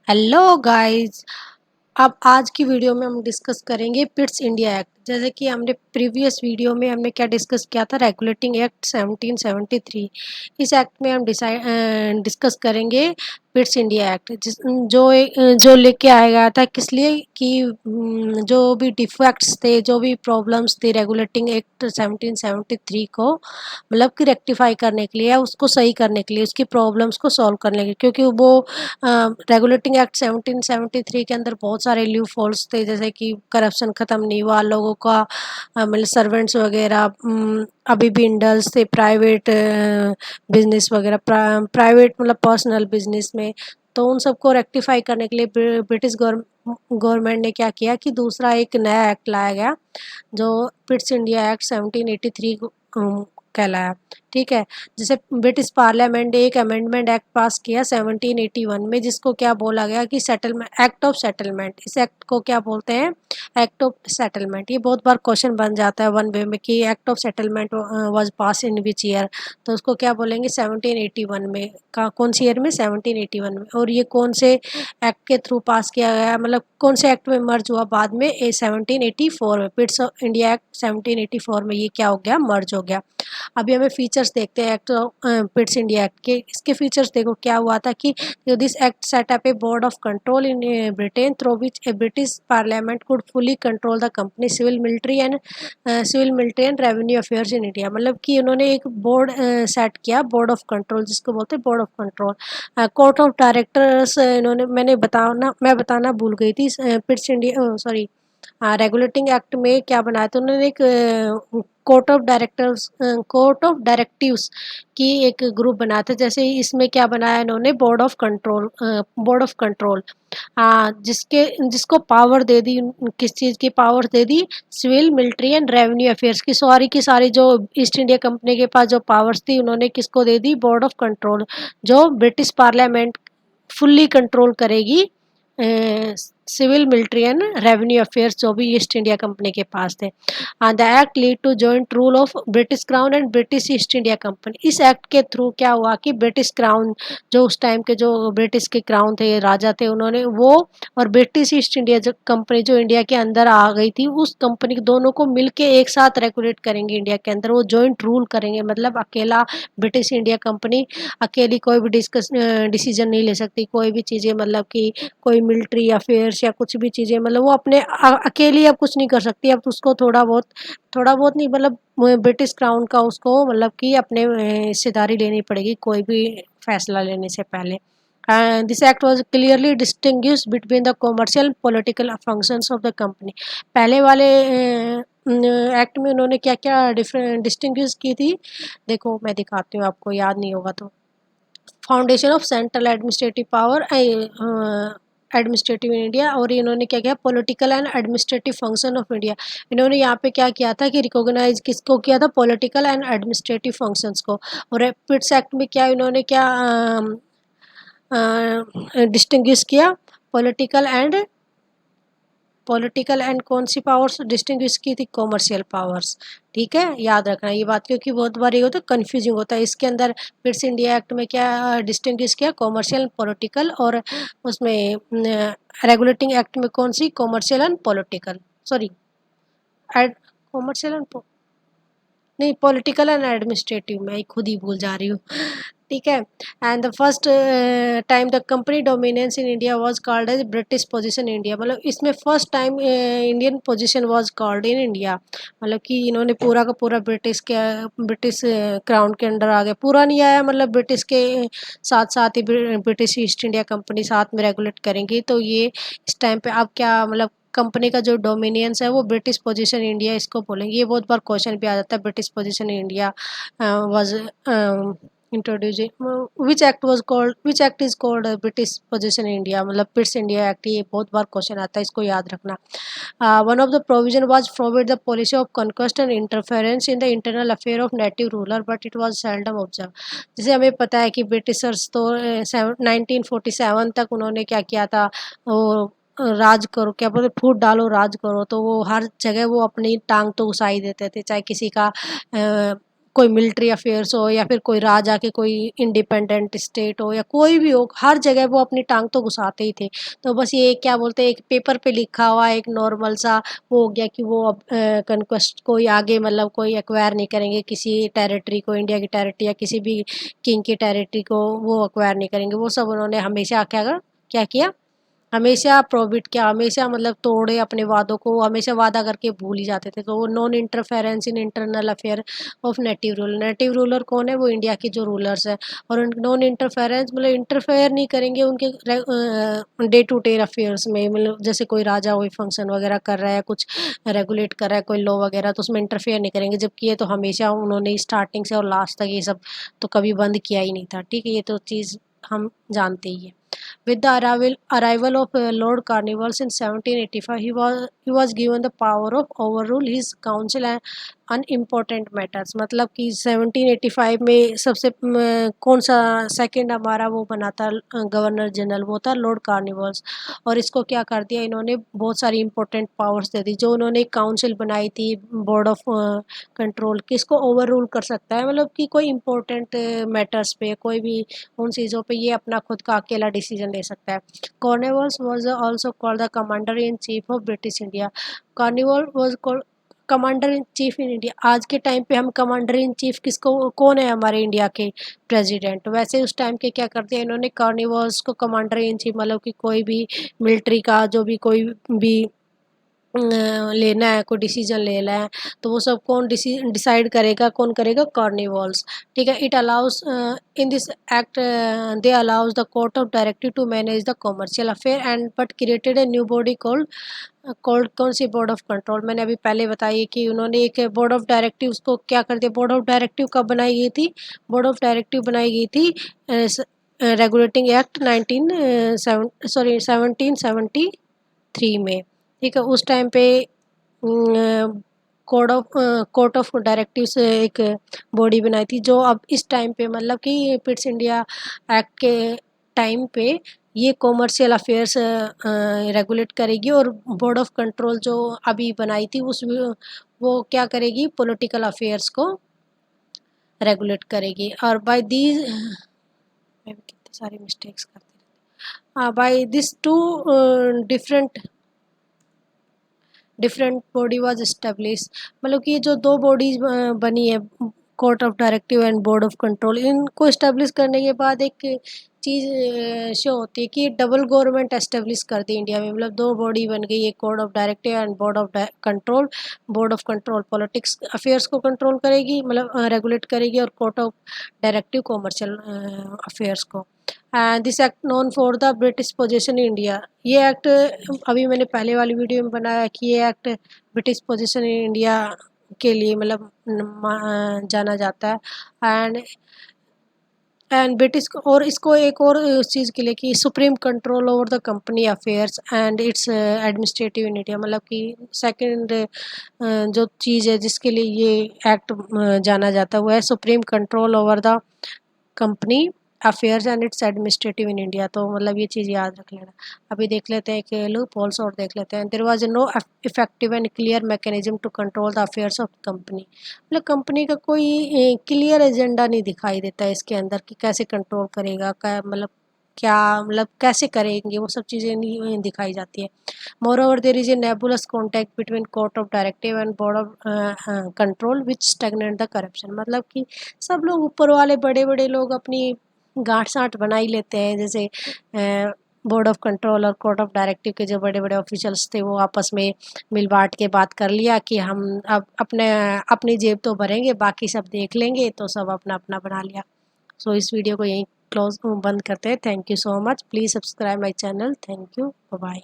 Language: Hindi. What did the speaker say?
Hello guys. अब आज की वीडियो में हम डिस्कस करेंगे पिट्स इंडिया एक्ट। जैसे कि हमने प्रीवियस वीडियो में हमने क्या डिस्कस किया था, रेगुलेटिंग एक्ट 1773। इस एक्ट में हम डिस्कस करेंगे पिट्स इंडिया एक्ट, जो लेके आया गया था किस लिए कि जो भी डिफेक्ट्स थे, जो भी प्रॉब्लम्स थे रेगुलेटिंग एक्ट 1773 को मतलब कि रेक्टिफाई करने के लिए, उसको सही करने के लिए, उसकी प्रॉब्लम्स को सॉल्व करने के लिए, क्योंकि वो रेगुलेटिंग एक्ट 1773 के अंदर बहुत सारे ल्यू फॉल्स थे, जैसे कि करप्शन ख़त्म नहीं हुआ, लोगों का मतलब सर्वेंट्स वगैरह अभी भी इंडल्स थे प्राइवेट बिजनेस वगैरह, प्राइवेट मतलब पर्सनल बिजनेस में। तो उन सबको रेक्टिफाई करने के लिए ब्रिटिश गवर्नमेंट ने क्या किया कि दूसरा एक नया एक्ट लाया गया, जो पिट्स इंडिया एक्ट 1783 कहलाया। ठीक है। जैसे ब्रिटिश पार्लियामेंट ने एक अमेंडमेंट एक्ट पास किया 1781 में, जिसको क्या बोला गया कि सेटलमेंट एक्ट ऑफ सेटलमेंट। इस एक्ट को क्या बोलते हैं? Act of settlement. ये बहुत बार क्वेश्चन बन जाता है वन वे में कि act of settlement was pass in which year, तो उसको क्या बोलेंगे? 1781 में। कौन सी ईयर में? 1781 में। और ये कौन से एक्ट के थ्रू पास किया गया, मतलब कौन से एक्ट में मर्ज हुआ बाद में? 1784 में, पिट्स ऑफ इंडिया एक्ट 1784 में ये क्या हो गया? मर्ज हो गया। अभी हमें फीचर्स देखते हैं एक्ट पिट्स इंडिया एक्ट के। इसके फीचर्स देखो क्या हुआ था कि this act set up a board of control in Britain through which a British parliament could fully control the company civil military and revenue affairs in India. मतलब कि उन्होंने एक बोर्ड सेट किया, बोर्ड ऑफ कंट्रोल, जिसको बोलते हैं board of control. Court of directors इन्होंने, मैं बताना भूल गई थी, Pitt's India sorry regulating act में क्या बनाया था उन्होंने? एक कोर्ट ऑफ डायरेक्टिव्स की एक ग्रुप बनाया था। जैसे इसमें क्या बनाया इन्होंने? बोर्ड ऑफ कंट्रोल जिसको पावर दे दी, किस चीज़ की पावर दे दी? Civil military and revenue affairs की सारी जो ईस्ट इंडिया कंपनी के पास जो पावर्स थी, उन्होंने किसको दे दी? बोर्ड ऑफ कंट्रोल, जो ब्रिटिश पार्लियामेंट फुल्ली कंट्रोल करेगी civil military and revenue affairs जो भी ईस्ट इंडिया कंपनी के पास थे। The act lead to joint rule of British crown and British East India Company. इस एक्ट के थ्रू क्या हुआ कि ब्रिटिश क्राउन, जो उस टाइम के जो ब्रिटिश के क्राउन थे, राजा थे, उन्होंने वो और ब्रिटिश ईस्ट इंडिया जो कंपनी जो इंडिया के अंदर आ गई थी, उस कंपनी दोनों को मिलके एक साथ रेगुलेट करेंगे इंडिया के अंदर। वो जॉइंट रूल करेंगे, मतलब अकेला ब्रिटिश इंडिया कंपनी अकेली कोई भी डिसीजन नहीं ले सकती, कोई भी चीज़ें, मतलब कि कोई मिलिट्री अफेयर्स या कुछ भी चीज़ें, मतलब वो अपने अकेली अब कुछ नहीं कर सकती। अब उसको थोड़ा बहुत नहीं, मतलब ब्रिटिश क्राउन का उसको मतलब कि अपने हिस्सेदारी लेनी पड़ेगी कोई भी फैसला लेने से पहले। This act was clearly distinguish between the commercial political functions of the company. पहले वाले एक्ट में उन्होंने क्या क्या डिफरेंट डिस्टिंग्विश की थी, देखो मैं दिखाती हूँ, आपको याद नहीं होगा तो। Foundation of central administrative power administrative in India, और इन्होंने क्या किया? Political and administrative function of India. इन्होंने यहाँ पे क्या किया था कि रिकॉग्नाइज किसको किया था? पॉलिटिकल एंड एडमिनिस्ट्रेटिव फंक्शंस को। और पिट्स एक्ट में क्या इन्होंने क्या डिस्टिंग्विश किया? पॉलिटिकल एंड कौन सी पावर्स डिस्टिंग्विश की थी? Commercial powers. ठीक है, याद रखना ये बात, क्योंकि बहुत बार ये होता है कंफ्यूजिंग होता है। इसके अंदर पिट्स इंडिया एक्ट में क्या डिस्टिंग्विश किया? कॉमर्शियल पॉलिटिकल, और उसमें रेगुलेटिंग एक्ट में कौन सी? Commercial and political, sorry ad commercial and नहीं, पॉलिटिकल एंड एडमिनिस्ट्रेटिव, मैं खुद ही भूल जा रही हूँ। ठीक है। And the first time the company dominance in India was called as British position India. मतलब इसमें first time Indian position was called in India, मतलब कि इन्होंने पूरा का पूरा ब्रिटिश क्राउन के अंडर आ गया। पूरा नहीं आया, मतलब ब्रिटिश के साथ साथ ही ब्रिटिश ईस्ट इंडिया कंपनी साथ में रेगुलेट करेंगी। तो ये इस टाइम पे अब क्या, मतलब कंपनी का जो डोमिनियंस है वो ब्रिटिश पोजीशन इंडिया इसको बोलेंगे। ये बहुत बार क्वेश्चन भी आ जाता है, British position India was introducing which act is called British position India, मतलब पिट्स इंडिया एक्ट। ये बहुत बार क्वेश्चन आता है, इसको याद रखना। One of the provision was forward the policy of conquest and interference in the internal affair of native ruler but it was seldom observe. जैसे हमें पता है कि ब्रिटिशर्स तो 1947 तक उन्होंने क्या किया था? वो राज करो, क्या बोलते, फूट डालो राज करो। तो वो हर जगह वो अपनी टांग तो घुसा ही देते थे, चाहे किसी का कोई मिलिट्री अफेयर्स हो या फिर कोई राजा के कोई इंडिपेंडेंट स्टेट हो या कोई भी हो, हर जगह वो अपनी टांग तो घुसाते ही थे। तो बस ये क्या बोलते हैं, एक पेपर पे लिखा हुआ एक नॉर्मल सा वो हो गया कि वो अब कन्क्वेस्ट कोई आगे मतलब कोई एक्वायर नहीं करेंगे किसी टेरिटरी को, इंडिया की टेरिटरी या किसी भी किंग की टेरिटरी को वो एक्वायर नहीं करेंगे। वो सब उन्होंने हमेशा क्या किया, हमेशा प्रोहिबिट किया, हमेशा मतलब तोड़े अपने वादों को, हमेशा वादा करके भूल ही जाते थे। तो वो non interference in internal affair of native ruler, native ruler कौन है, वो इंडिया के जो रूलर्स है। और नॉन इंटरफेरेंस मतलब इंटरफेयर नहीं करेंगे उनके डे टू डे अफेयर्स में, मतलब जैसे कोई राजा कोई फंक्शन वगैरह कर रहा है, कुछ रेगुलेट कर रहा है कोई लॉ वगैरह, तो उसमें इंटरफेयर नहीं करेंगे। जबकि ये तो हमेशा उन्होंने स्टार्टिंग से और लास्ट तक ये सब तो कभी बंद किया ही नहीं था। ठीक है, ये तो चीज़ हम जानते ही है। With the arrival of Lord Cornwallis in 1785, he was given the power of overrule his council and unimportant matters. मतलब कि 1785 में सबसे कौन सा सेकंड हमारा वो बना था गवर्नर जनरल, वो था लॉर्ड कार्निवल्स। और इसको क्या कर दिया इन्होंने, बहुत सारी इंपॉर्टेंट पावर्स दे दी। जो उन्होंने एक काउंसिल बनाई थी बोर्ड ऑफ कंट्रोल, किसको ओवर रूल कर सकता है, मतलब कि कोई इंपॉर्टेंट मैटर्स पे, कोई भी उन चीज़ों पे ये अपना खुद का अकेला डिसीजन ले सकता है। Cornwallis was also called the commander in chief of British India. Cornwall was called commander in chief in India. आज के टाइम पे हम कमांडर इन चीफ किसको, कौन है हमारे इंडिया के प्रेसिडेंट, वैसे उस टाइम के क्या करते हैं इन्होंने, कॉर्नवालिस को कमांडर इन चीफ, मतलब कि कोई भी मिलिट्री का जो भी कोई भी लेना है, कोई डिसीजन लेना है, तो वो सब कौन डिसाइड करेगा, कौन करेगा, कॉर्नवालिस। ठीक है, it allows in this act they allows the court of directive to manage the commercial affair and but created a new body called कौन सी, बोर्ड ऑफ कंट्रोल। मैंने अभी पहले बताई कि उन्होंने एक बोर्ड ऑफ डायरेक्टिव उसको क्या कर दिया। बोर्ड ऑफ डायरेक्टिव कब बनाई गई थी, बोर्ड ऑफ डायरेक्टिव बनाई गई थी रेगुलेटिंग एक्ट 1773 में। ठीक है, उस टाइम पे कोर्ट ऑफ डायरेक्टिव से एक बॉडी बनाई थी, जो अब इस टाइम पे मतलब कि पिट्स इंडिया एक्ट के टाइम पे ये कॉमर्शियल अफेयर्स रेगुलेट करेगी। और बोर्ड ऑफ कंट्रोल जो अभी बनाई थी वो क्या करेगी, पॉलिटिकल अफेयर्स को रेगुलेट करेगी। और बाय दीज मैं भी कितने सारे मिस्टेक्स करती रहती, by this two different body was establish. मतलब कि जो दो बॉडीज बनी है, court of directive and board of control, इनको इस्टेब्लिश करने के बाद एक चीज़ शो होती है कि डबल गवर्नमेंट एस्टेब्लिश कर दी इंडिया में। मतलब दो बॉडी बन गई, एक court of directive and board of control. Board of control politics affairs को कंट्रोल करेगी, मतलब रेगुलेट करेगी, और court of directive commercial affairs को। This act known for the British position in India. ये एक्ट अभी मैंने पहले वाली वीडियो में बनाया कि ये act British position in India के लिए मतलब जाना जाता है। एंड ब्रिटिश और इसको एक और उस चीज़ के लिए कि supreme control over the company affairs and it's administrative in India. मतलब कि सेकंड जो चीज़ है जिसके लिए ये एक्ट जाना जाता है वो है supreme control over the company affairs and it's administrative in India. तो मतलब ये चीज़ याद रख लेना। अभी देख लेते हैं कि लूप होल्स और देख लेते हैं। There was no effective and clear mechanism to control the affairs of company. मतलब कंपनी का कोई क्लियर एजेंडा नहीं दिखाई देता है इसके अंदर कि कैसे कंट्रोल करेगा, मतलब क्या, मतलब कैसे करेंगे, वो सब चीज़ें नहीं दिखाई जाती है। मोreover there is a nebulous contact between court of directive and board of control which stagnate the corruption। मतलब कि सब लोग ऊपर वाले बड़े बड़े लोग अपनी गांठ साठ बना ही लेते हैं। जैसे बोर्ड ऑफ कंट्रोल और कोर्ट ऑफ डायरेक्टिव के जो बड़े बड़े ऑफिशियल्स थे वो आपस में मिल बांट के बात कर लिया कि हम अब अपनी जेब तो भरेंगे, बाकी सब देख लेंगे, तो सब अपना अपना बना लिया। सो इस वीडियो को यहीं बंद करते हैं। Thank you so much, please subscribe my channel. Thank you, bye.